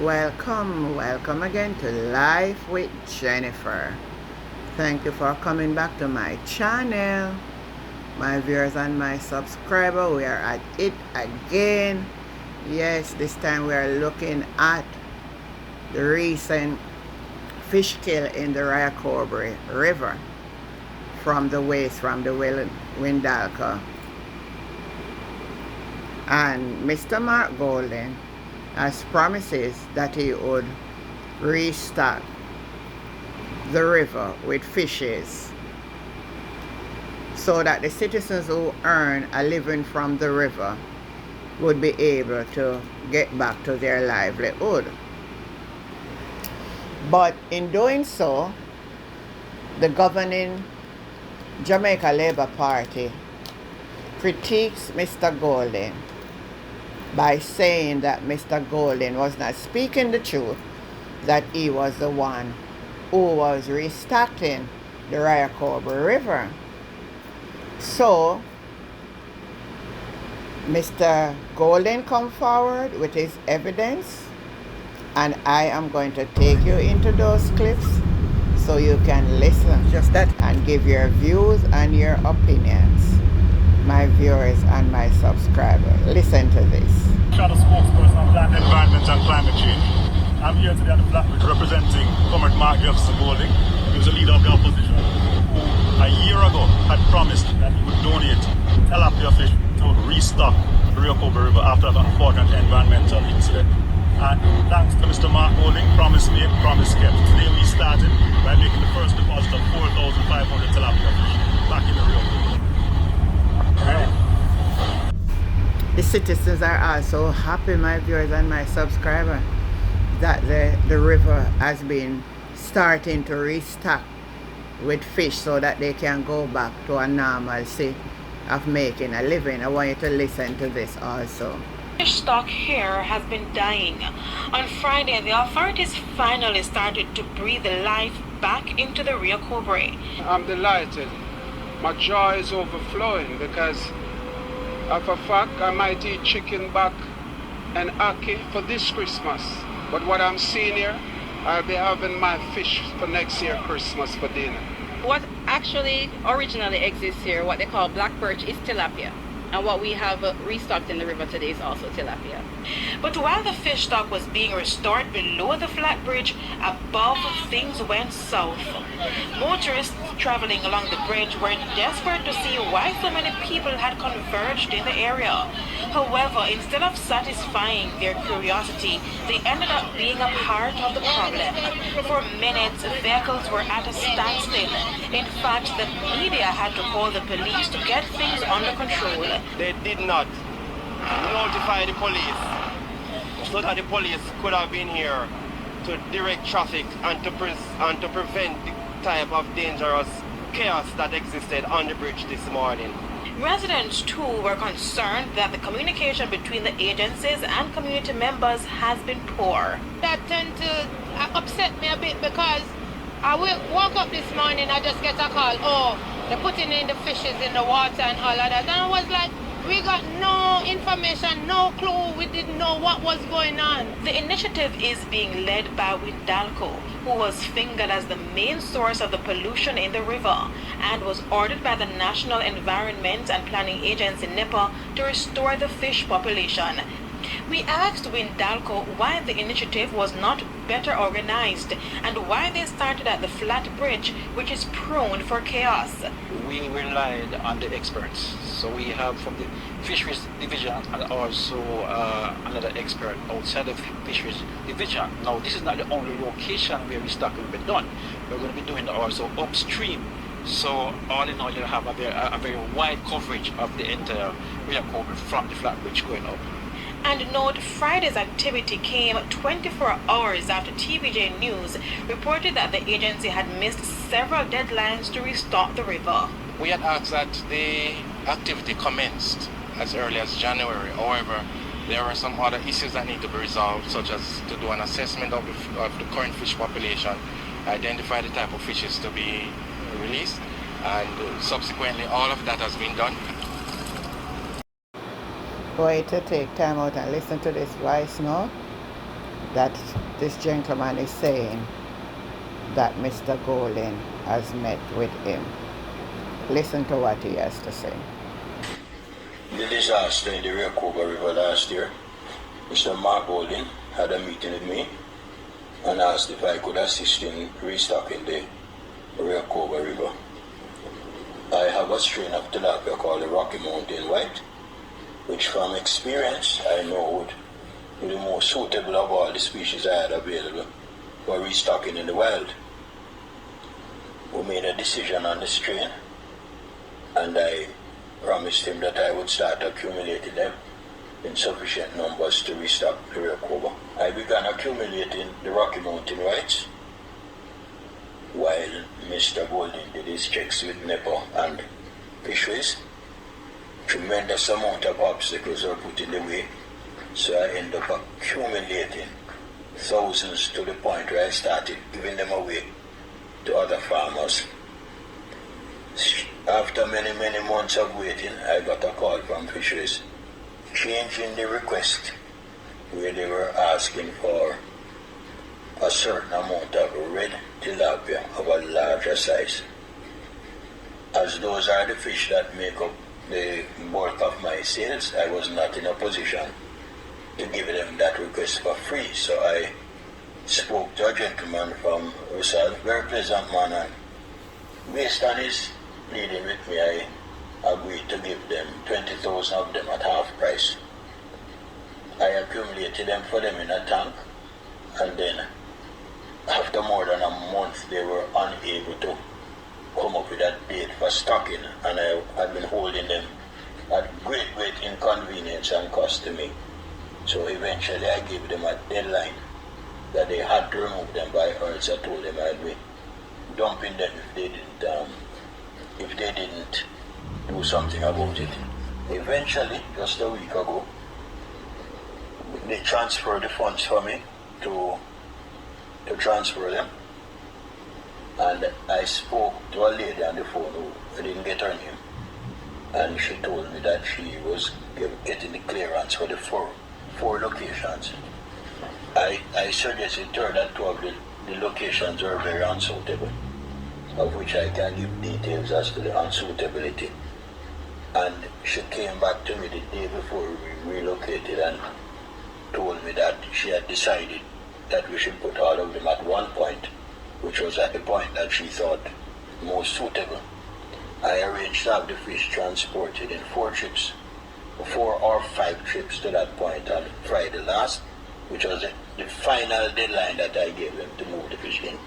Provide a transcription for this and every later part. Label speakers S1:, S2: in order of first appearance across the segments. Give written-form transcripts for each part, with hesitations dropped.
S1: Welcome again to Life with Jennifer. Thank you for coming back to my channel. My viewers and my subscriber, we are at it again. Yes, this time we are looking at the recent fish kill in the Ryacobre River from the Windalco. And Mr. Mark Golden has promises that he would restock the river with fishes so that the citizens who earn a living from the river would be able to get back to their livelihood. But in doing so, the governing Jamaica Labour Party critiques Mr. Golden by saying that Mr. Golden was not speaking the truth, that he was the one who was restocking the Ryacobre River. So, Mr. Golden come forward with his evidence, and I am going to take you into those clips so you can listen just that and give your views and your opinions. My viewers and my subscribers, listen to this.
S2: Shadow spokesperson on plant environment and climate change. I'm here today at the Flatbridge representing Comrade Mark Jefferson Golding. He was a leader of the opposition who a year ago had promised that he would donate tilapia fish to restock the Ryacobre River after that unfortunate environmental incident. And thanks to Mr. Mark Golding, promise made, promise kept. Today we started by making the first deposit of 4,500 tilapia fish back in the Ryacobre.
S1: The citizens are also happy, my viewers and my subscribers, that the river has been starting to restock with fish so that they can go back to a normalcy of making a living. I want you to listen to this also.
S3: Fish stock here has been dying. On Friday, the authorities finally started to breathe life back into the Ryacobre.
S4: I'm delighted. My joy is overflowing because of a fact I might eat chicken back and ackee for this Christmas. But what I'm seeing here, I'll be having my fish for next year Christmas for dinner.
S5: What actually originally exists here, what they call black perch, is tilapia. And what we have restocked in the river today is also tilapia.
S3: But while the fish stock was being restored below the Flatbridge, above things went south. Motorists traveling along the bridge were desperate to see why so many people had converged in the area. However, instead of satisfying their curiosity, they ended up being a part of the problem. For minutes, vehicles were at a standstill. In fact, the media had to call the police to get things under control.
S6: They did not notify the police so that the police could have been here to direct traffic and to prevent the type of dangerous chaos that existed on the bridge this morning.
S3: Residents too were concerned that the communication between the agencies and community members has been poor.
S7: That tend to upset me a bit because I woke up this morning, I just get a call, oh, they're putting in the fishes in the water and all of that. And I was like, we got no information, no clue, we didn't know what was going on.
S3: The initiative is being led by Windalco, who was fingered as the main source of the pollution in the river and was ordered by the National Environment and Planning Agency NEPA to restore the fish population. We asked Windalco why the initiative was not better organized and why they started at the flat bridge, which is prone for chaos.
S8: We relied on the experts. So we have from the fisheries division and also another expert outside of fisheries division. Now this is not the only location where restocking will be done. We're going to be doing also upstream. So all in all, you have a very wide coverage of the entire Ryacobre from the flat bridge going up.
S3: And note, Friday's activity came 24 hours after TVJ News reported that the agency had missed several deadlines to restock the river.
S9: We had asked that the activity commenced as early as January. However, there are some other issues that need to be resolved, such as to do an assessment of the current fish population, identify the type of fishes to be released, and subsequently all of that has been done.
S1: Going to take time out and listen to this voice now. that this gentleman is saying that Mr. Golding has met with him. Listen to what he has to say.
S10: The disaster in the Rehoboth River last year, Mr. Mark Golding had a meeting with me and asked if I could assist in restocking the Rehoboth River. I have a strain of tilapia called the Rocky Mountain White, which from experience I know would be the most suitable of all the species I had available for restocking in the wild. We made a decision on the strain, and I promised him that I would start accumulating them in sufficient numbers to restock the Rehoboth. I began accumulating the Rocky Mountain Whites while Mr. Golding did his checks with NEPA and fisheries. Tremendous amount of obstacles were put in the way, so I ended up accumulating thousands to the point where I started giving them away to other farmers. After many months of waiting, I got a call from fisheries changing the request, where they were asking for a certain amount of red tilapia of a larger size. As those are the fish that make up the bulk of my sales, I was not in a position to give them that request for free, so I spoke to a gentleman from Roussel, very pleasant man, and based on his pleading with me, I agreed to give them 20,000 of them at half price. I accumulated them for them in a tank, and then after more than a month they were unable to come up with a date for stocking, and I had been holding them at great inconvenience and cost to me. So eventually I gave them a deadline that they had to remove them by, or else I told them I'd be dumping them if they didn't do something about it. Eventually, just a week ago, they transferred the funds for me to transfer them, and I spoke to a lady on the phone who I didn't get her name, and she told me that she was getting the clearance for the four locations. I suggested to her that two of the locations were very unsuitable, of which I can give details as to the unsuitability. And she came back to me the day before we relocated and told me that she had decided that we should put all of them at one point, which was at the point that she thought most suitable. I arranged to have the fish transported in 4 or 5 trips to that point on Friday last, which was the final deadline that I gave them to move the fish in.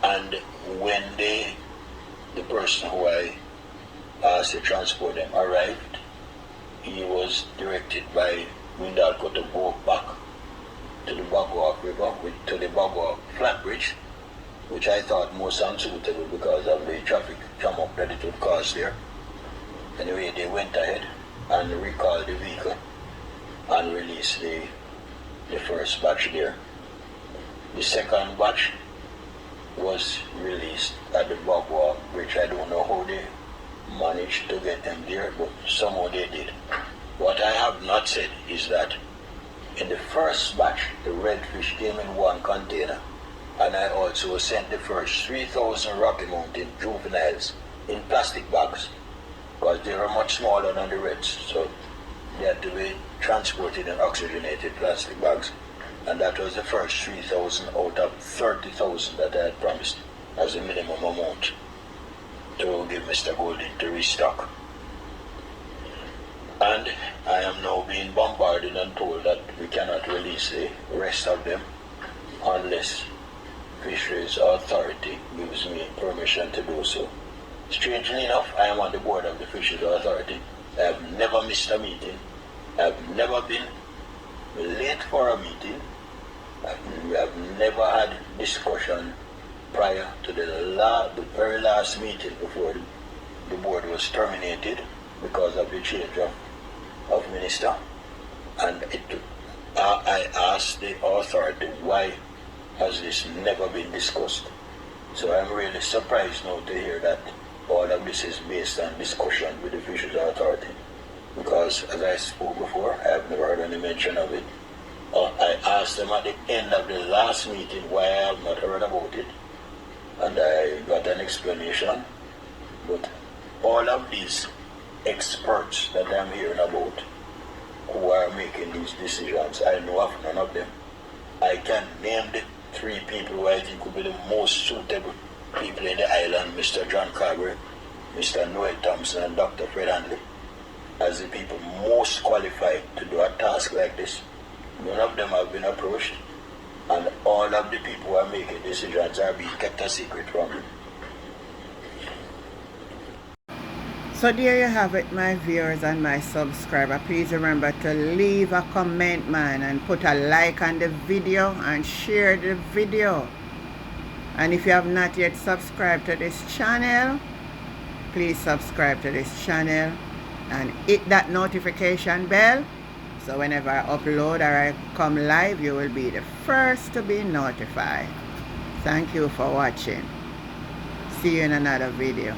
S10: And when the person who I asked to transport them arrived, he was directed by Windalco to go back to the Bagua River, to the Bagua Flat Bridge, which I thought most unsuitable because of the traffic jam up that it would cause there. Anyway, they went ahead and recalled the vehicle and released the first batch there. The second batch was released at the Bagua Bridge. I don't know how they managed to get them there, but somehow they did. What I have not said is that in the first batch, the redfish came in 1 container, and I also sent the first 3,000 Rocky Mountain juveniles in plastic bags, because they were much smaller than the reds, so they had to be transported in oxygenated plastic bags. And that was the first 3,000 out of 30,000 that I had promised as the minimum amount to give Mr. Golding to restock. And I am now being bombarded and told that we cannot release the rest of them unless Fisheries Authority gives me permission to do so. Strangely enough, I am on the board of the Fisheries Authority. I have never missed a meeting. I have never been late for a meeting. We have never had discussion prior to the very last meeting before the board was terminated because of the change of minister. And I asked the authority, why has this never been discussed? So I'm really surprised now to hear that all of this is based on discussion with the Fisheries Authority, because as I spoke before, I have never heard any mention of it. I asked them at the end of the last meeting why I have not heard about it, and I got an explanation. But all of these experts that I'm hearing about who are making these decisions, I know of none of them. I can name the 3 people who I think would be the most suitable people in the island: Mr. John Carberry, Mr. Noel Thompson, and Dr. Fred Handley, as the people most qualified to do a task like this. None of them have been approached, and all of the people who are making decisions are being kept a secret from me.
S1: So there you have it, my viewers and my subscriber. Please remember to leave a comment, man, and put a like on the video and share the video. And if you have not yet subscribed to this channel, please subscribe to this channel and hit that notification bell, so whenever I upload or I come live, you will be the first to be notified. Thank you for watching. See you in another video.